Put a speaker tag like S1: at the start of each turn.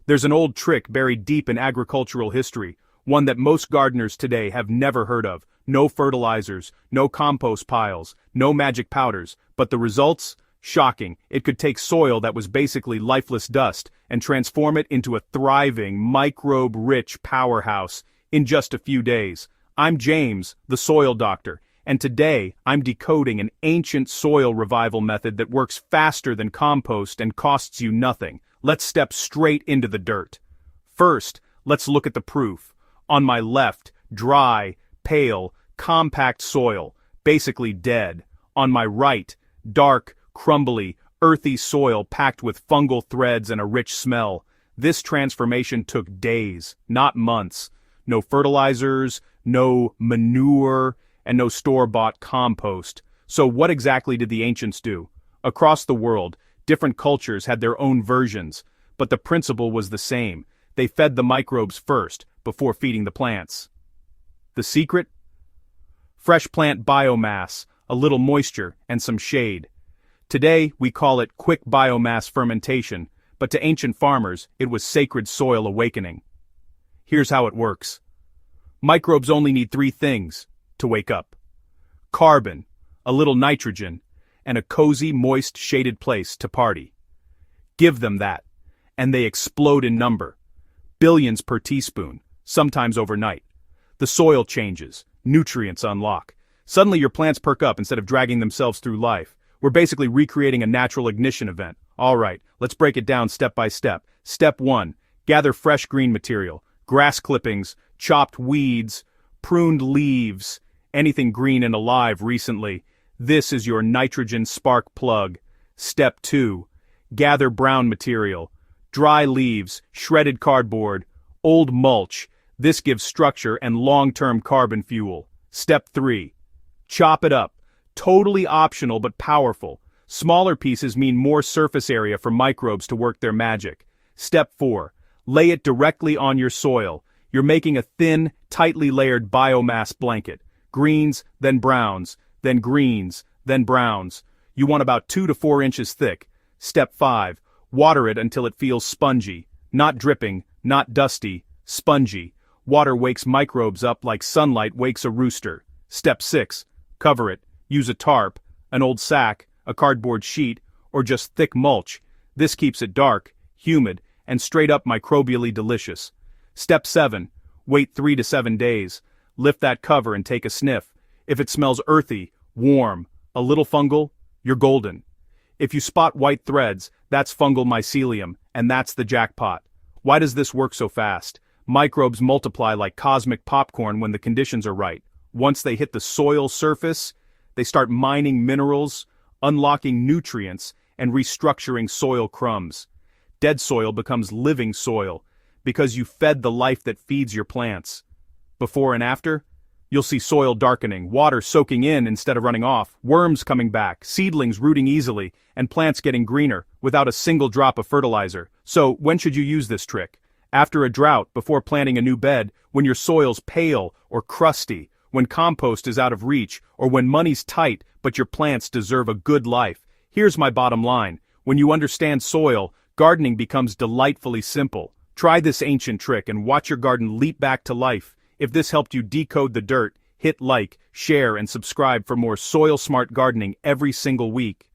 S1: There's an old trick buried deep in agricultural history, one that most gardeners today have never heard of. No fertilizers, no compost piles, no magic powders, but the results? Shocking. It could take soil that was basically lifeless dust and transform it into a thriving, microbe-rich powerhouse in just a few days. I'm James, the soil doctor, and today I'm decoding an ancient soil revival method that works faster than compost and costs you nothing. Let's step straight into the dirt. First, let's look at the proof. On my left, dry, pale, compact soil, basically dead. On my right, dark, crumbly, earthy soil packed with fungal threads and a rich smell. This transformation took days, not months. No fertilizers, no manure, and no store-bought compost. So what exactly did the ancients do? Across the world, different cultures had their own versions, but the principle was the same. They fed the microbes first, before feeding the plants. The secret? Fresh plant biomass, a little moisture, and some shade. Today, we call it quick biomass fermentation, but to ancient farmers, it was sacred soil awakening. Here's how it works. Microbes only need three things to wake up: carbon, a little nitrogen, and a cozy, moist, shaded place to party. Give them that, and they explode in number. Billions per teaspoon, sometimes overnight. The soil changes, nutrients unlock. Suddenly your plants perk up instead of dragging themselves through life. We're basically recreating a natural ignition event. All right, let's break it down step by step. Step 1, gather fresh green material, grass clippings, chopped weeds, pruned leaves, anything green and alive recently. This is your nitrogen spark plug. Step 2, gather brown material, dry leaves, shredded cardboard, old mulch. This gives structure and long-term carbon fuel. Step 3, chop it up. Totally optional but powerful. Smaller pieces mean more surface area for microbes to work their magic. Step 4, lay it directly on your soil. You're making a thin, tightly layered biomass blanket. Greens, then browns, then greens, then browns. You want about 2 to 4 inches thick. Step 5, water it until it feels spongy. Not dripping, not dusty, spongy. Water wakes microbes up like sunlight wakes a rooster. Step 6, cover it. Use a tarp, an old sack, a cardboard sheet, or just thick mulch. This keeps it dark, humid, and straight up microbially delicious. Step 7, wait 3 to 7 days. Lift that cover and take a sniff. If it smells earthy, warm, a little fungal, you're golden. If you spot white threads, that's fungal mycelium, and that's the jackpot. Why does this work so fast? Microbes multiply like cosmic popcorn when the conditions are right. Once they hit the soil surface, they start mining minerals, unlocking nutrients, and restructuring soil crumbs. Dead soil becomes living soil, because you fed the life that feeds your plants. Before and after, you'll see soil darkening, water soaking in instead of running off, worms coming back, seedlings rooting easily, and plants getting greener without a single drop of fertilizer. So, when should you use this trick? After a drought, before planting a new bed, when your soil's pale or crusty, when compost is out of reach, or when money's tight but your plants deserve a good life. Here's my bottom line. When you understand soil, gardening becomes delightfully simple. Try this ancient trick and watch your garden leap back to life. If this helped you decode the dirt, hit like, share, and subscribe for more soil-smart gardening every single week.